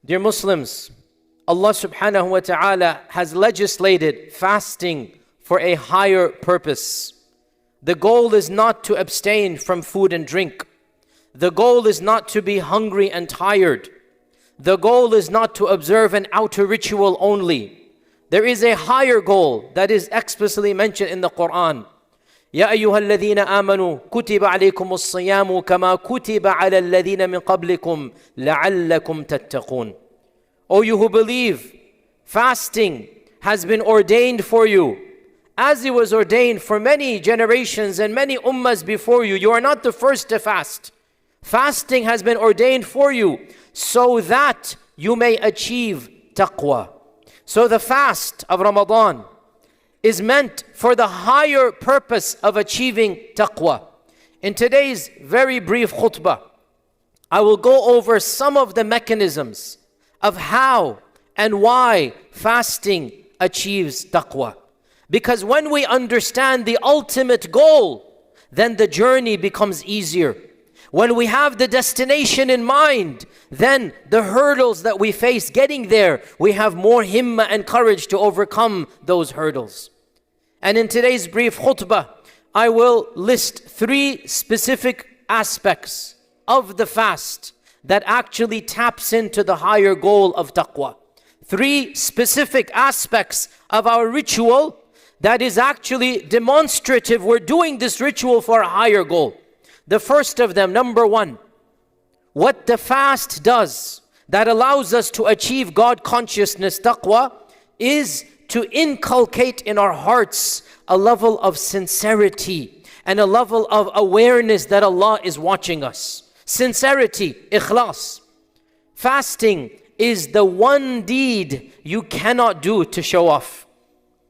Dear Muslims, Allah subhanahu wa ta'ala has legislated fasting for a higher purpose. The goal is not to abstain from food and drink. The goal is not to be hungry and tired. The goal is not to observe an outer ritual only. There is a higher goal that is explicitly mentioned in the Quran. يا أيها الذين آمنوا كتب عليكم الصيام كما كتب على الذين من قبلكم لعلكم تتقون. O you who believe, fasting has been ordained for you as it was ordained for many generations and many ummahs before you. You are not the first to fast. Fasting has been ordained for you so that you may achieve taqwa. So the fast of Ramadan is meant for the higher purpose of achieving taqwa. In today's very brief khutbah, I will go over some of the mechanisms of how and why fasting achieves taqwa. Because when we understand the ultimate goal, then the journey becomes easier. When we have the destination in mind, then the hurdles that we face getting there, we have more himmah and courage to overcome those hurdles. And in today's brief khutbah, I will list 3 specific aspects of the fast that actually taps into the higher goal of taqwa. 3 specific aspects of our ritual that is actually demonstrative. We're doing this ritual for a higher goal. The first of them, number 1, what the fast does that allows us to achieve God consciousness, taqwa, is to inculcate in our hearts a level of sincerity and a level of awareness that Allah is watching us. Sincerity, ikhlas. Fasting is the one deed you cannot do to show off.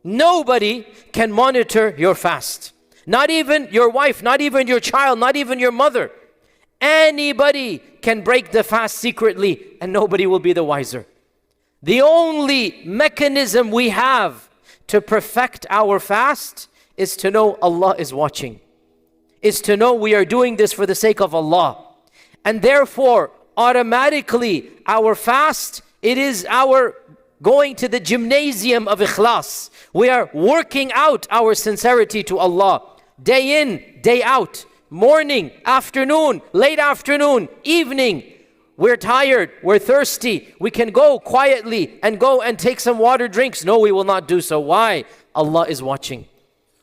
Nobody can monitor your fast. Not even your wife, not even your child, not even your mother. Anybody can break the fast secretly and nobody will be the wiser. The only mechanism we have to perfect our fast is to know Allah is watching. Is to know we are doing this for the sake of Allah. And therefore, automatically, our fast, it is our going to the gymnasium of ikhlas. We are working out our sincerity to Allah. Day in, day out. Morning, afternoon, late afternoon, evening. We're tired, we're thirsty. We can go quietly and go and take some water drinks. No, we will not do so. Why? Allah is watching.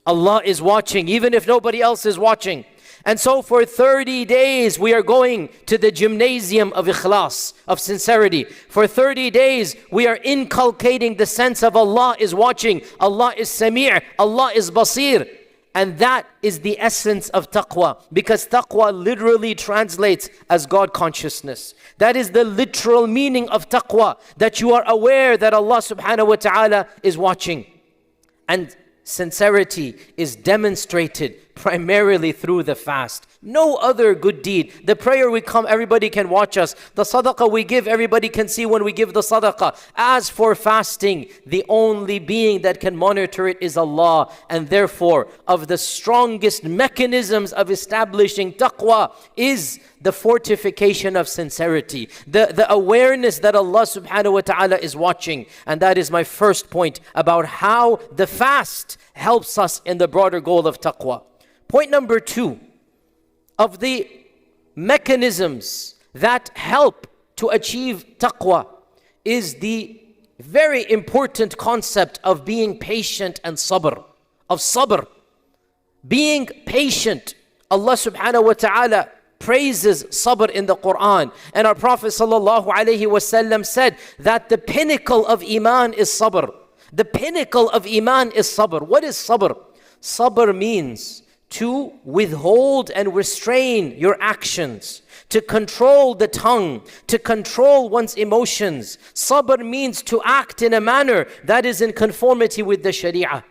Allah is watching, even if nobody else is watching. And so for 30 days, we are going to the gymnasium of ikhlas, of sincerity. For 30 days, we are inculcating the sense of Allah is watching. Allah is Sami', Allah is Basir. And that is the essence of taqwa. Because taqwa literally translates as God consciousness. That is the literal meaning of taqwa. That you are aware that Allah subhanahu wa ta'ala is watching. And sincerity is demonstrated primarily through the fast. No other good deed. The prayer we come, everybody can watch us. The sadaqah we give, everybody can see when we give the sadaqah. As for fasting, the only being that can monitor it is Allah. And therefore, of the strongest mechanisms of establishing taqwa is the fortification of sincerity. The awareness that Allah subhanahu wa ta'ala is watching. And that is my first point about how the fast helps us in the broader goal of taqwa. Point number 2, of the mechanisms that help to achieve taqwa is the very important concept of being patient and sabr. Of sabr. Being patient. Allah subhanahu wa ta'ala praises sabr in the Quran. And our Prophet sallallahu alaihi wasallam said that the pinnacle of iman is sabr. The pinnacle of iman is sabr. What is sabr? Sabr means to withhold and restrain your actions, to control the tongue, to control one's emotions. Sabr means to act in a manner that is in conformity with the Sharia.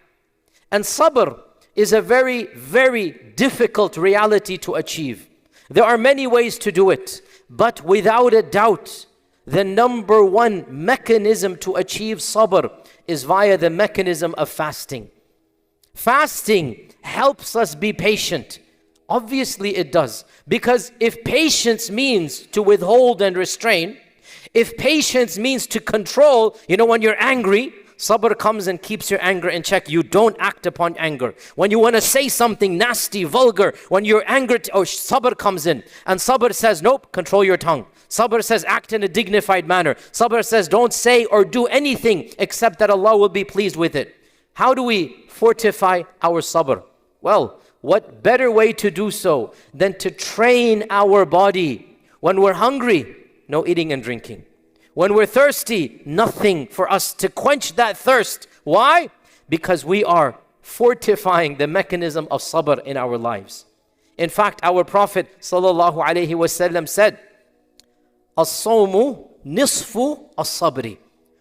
And sabr is a very, very difficult reality to achieve. There are many ways to do it, but without a doubt, the number 1 mechanism to achieve sabr is via the mechanism of fasting. Fasting helps us be patient. Obviously it does. Because if patience means to withhold and restrain, If patience means to control, when you're angry, sabr comes and keeps your anger in check. You don't act upon anger. When you want to say something nasty, vulgar, when you're angry, sabr comes in. And sabr says, nope, control your tongue. Sabr says, act in a dignified manner. Sabr says, don't say or do anything except that Allah will be pleased with it. How do we fortify our sabr? Well, what better way to do so than to train our body? When we're hungry, no eating and drinking. When we're thirsty, nothing for us to quench that thirst. Why? Because we are fortifying the mechanism of sabr in our lives. In fact, our Prophet ﷺ said, As-sawmu nisfu as-sabri.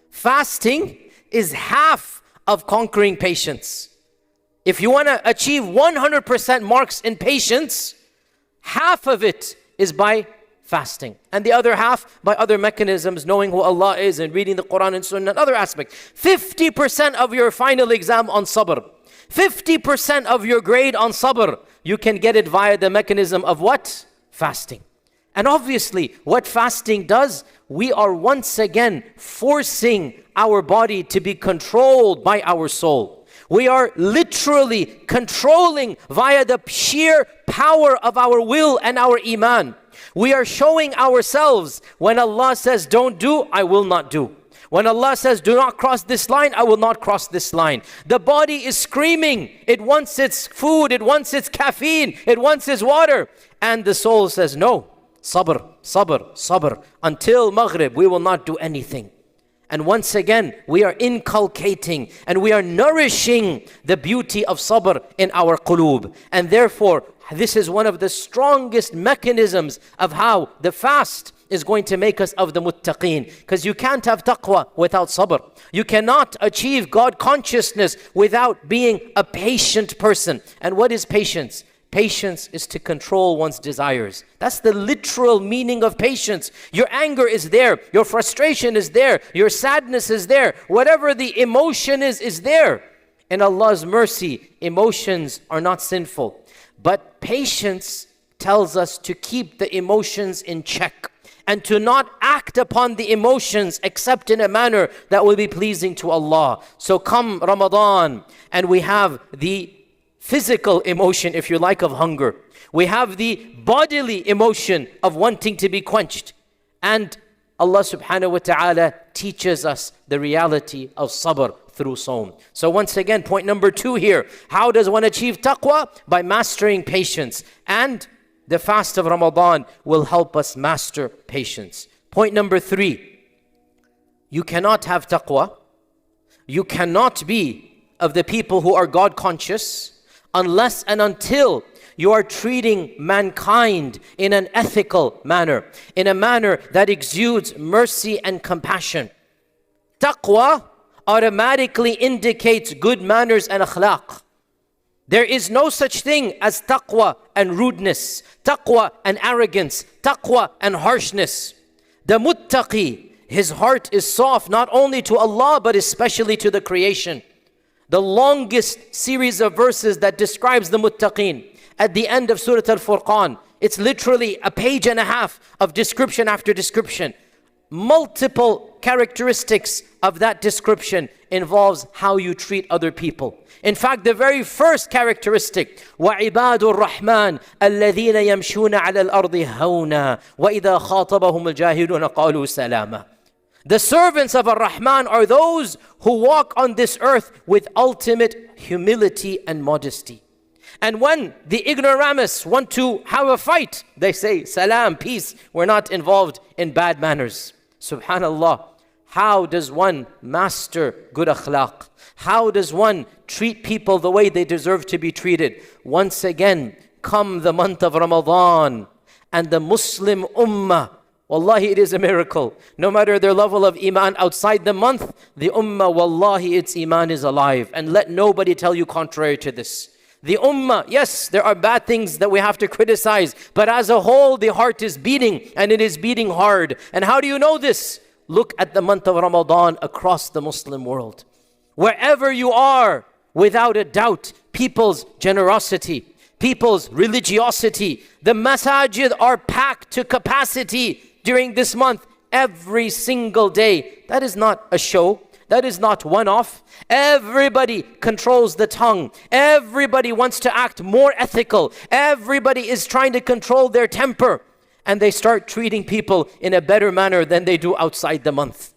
Fasting is half of conquering patience. If you want to achieve 100% marks in patience, half of it is by fasting. And the other half by other mechanisms, knowing who Allah is and reading the Quran and Sunnah and other aspects. 50% of your final exam on sabr. 50% of your grade on sabr, you can get it via the mechanism of what? Fasting. And obviously, what fasting does, we are once again forcing our body to be controlled by our soul. We are literally controlling via the sheer power of our will and our iman. We are showing ourselves, when Allah says don't do, I will not do. When Allah says do not cross this line, I will not cross this line. The body is screaming. It wants its food, it wants its caffeine, it wants its water. And the soul says no. Sabr, sabr, sabr. Until Maghrib, we will not do anything. And once again, we are inculcating and we are nourishing the beauty of sabr in our qulub. And therefore, this is one of the strongest mechanisms of how the fast is going to make us of the muttaqeen. Because you can't have taqwa without sabr. You cannot achieve God consciousness without being a patient person. And what is patience? Patience is to control one's desires. That's the literal meaning of patience. Your anger is there. Your frustration is there. Your sadness is there. Whatever the emotion is there. In Allah's mercy, emotions are not sinful. But patience tells us to keep the emotions in check and to not act upon the emotions except in a manner that will be pleasing to Allah. So come Ramadan, and we have the physical emotion, if you like, of hunger. We have the bodily emotion of wanting to be quenched. And Allah subhanahu wa ta'ala teaches us the reality of sabr through sawm. So once again, point number 2 here. How does one achieve taqwa? By mastering patience. And the fast of Ramadan will help us master patience. Point number 3. You cannot have taqwa. You cannot be of the people who are God conscious unless and until you are treating mankind in an ethical manner, in a manner that exudes mercy and compassion. Taqwa automatically indicates good manners and akhlaq. There is no such thing as taqwa and rudeness, taqwa and arrogance, taqwa and harshness. The muttaqi, his heart is soft not only to Allah but especially to the creation. The longest series of verses that describes the muttaqeen at the end of Surah Al-Furqan. It's literally a page and a half of description after description. Multiple characteristics of that description involves how you treat other people. In fact, the very first characteristic, وَعِبَادُ الرَّحْمَنِ الَّذِينَ يَمْشُونَ عَلَى الْأَرْضِ هَوْنًا وَإِذَا خَاطَبَهُمُ الْجَاهِلُونَ قَالُوا سَلَامًا. The servants of Ar-Rahman are those who walk on this earth with ultimate humility and modesty. And when the ignoramus want to have a fight, they say, salam, peace. We're not involved in bad manners. Subhanallah. How does one master good akhlaq? How does one treat people the way they deserve to be treated? Once again, come the month of Ramadan and the Muslim ummah, wallahi, it is a miracle. No matter their level of iman outside the month, the ummah, wallahi, its iman is alive. And let nobody tell you contrary to this. The ummah, yes, there are bad things that we have to criticize, but as a whole, the heart is beating, and it is beating hard. And how do you know this? Look at the month of Ramadan across the Muslim world. Wherever you are, without a doubt, people's generosity, people's religiosity, the masajid are packed to capacity during this month. every single day. That is not a show. That is not one-off. Everybody controls the tongue. Everybody wants to act more ethical. Everybody is trying to control their temper. And they start treating people in a better manner than they do outside the month.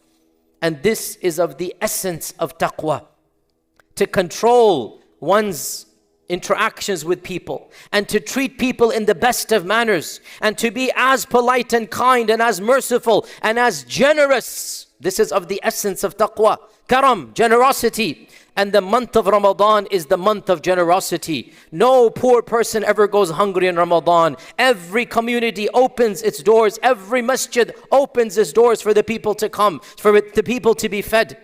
And this is of the essence of taqwa. To control one's interactions with people and to treat people in the best of manners and to be as polite and kind and as merciful and as generous. This is of the essence of taqwa. Karam, generosity. And the month of Ramadan is the month of generosity. No poor person ever goes hungry in Ramadan. Every community opens its doors. Every masjid opens its doors for the people to come, for the people to be fed.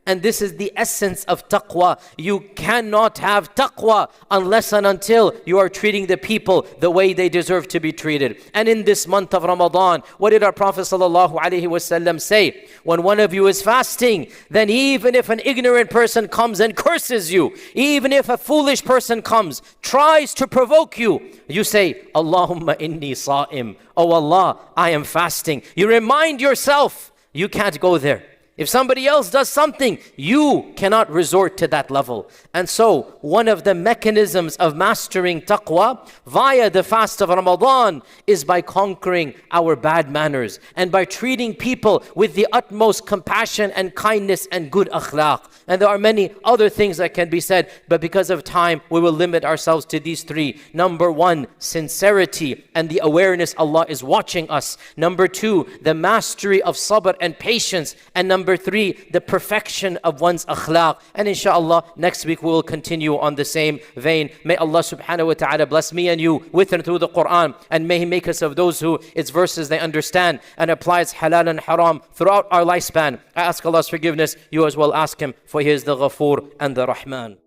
And this is the essence of taqwa. You cannot have taqwa unless and until you are treating the people the way they deserve to be treated. And in this month of Ramadan, what did our Prophet ﷺ say? When one of you is fasting, then even if an ignorant person comes and curses you, even if a foolish person comes, tries to provoke you, you say, Allahumma inni sa'im. Oh Allah, I am fasting. You remind yourself, you can't go there. If somebody else does something, you cannot resort to that level. And so, one of the mechanisms of mastering taqwa via the fast of Ramadan is by conquering our bad manners and by treating people with the utmost compassion and kindness and good akhlaq. And there are many other things that can be said, but because of time, we will limit ourselves to these three. Number one, sincerity and the awareness Allah is watching us. Number two, the mastery of sabr and patience. And number three, the perfection of one's akhlaq. And inshallah, next week we will continue on the same vein. May Allah subhanahu wa ta'ala bless me and you with and through the Quran. And may He make us of those who its verses they understand and applies halal and haram throughout our lifespan. I ask Allah's forgiveness. You as well ask Him, for He is the Ghafoor and the Rahman.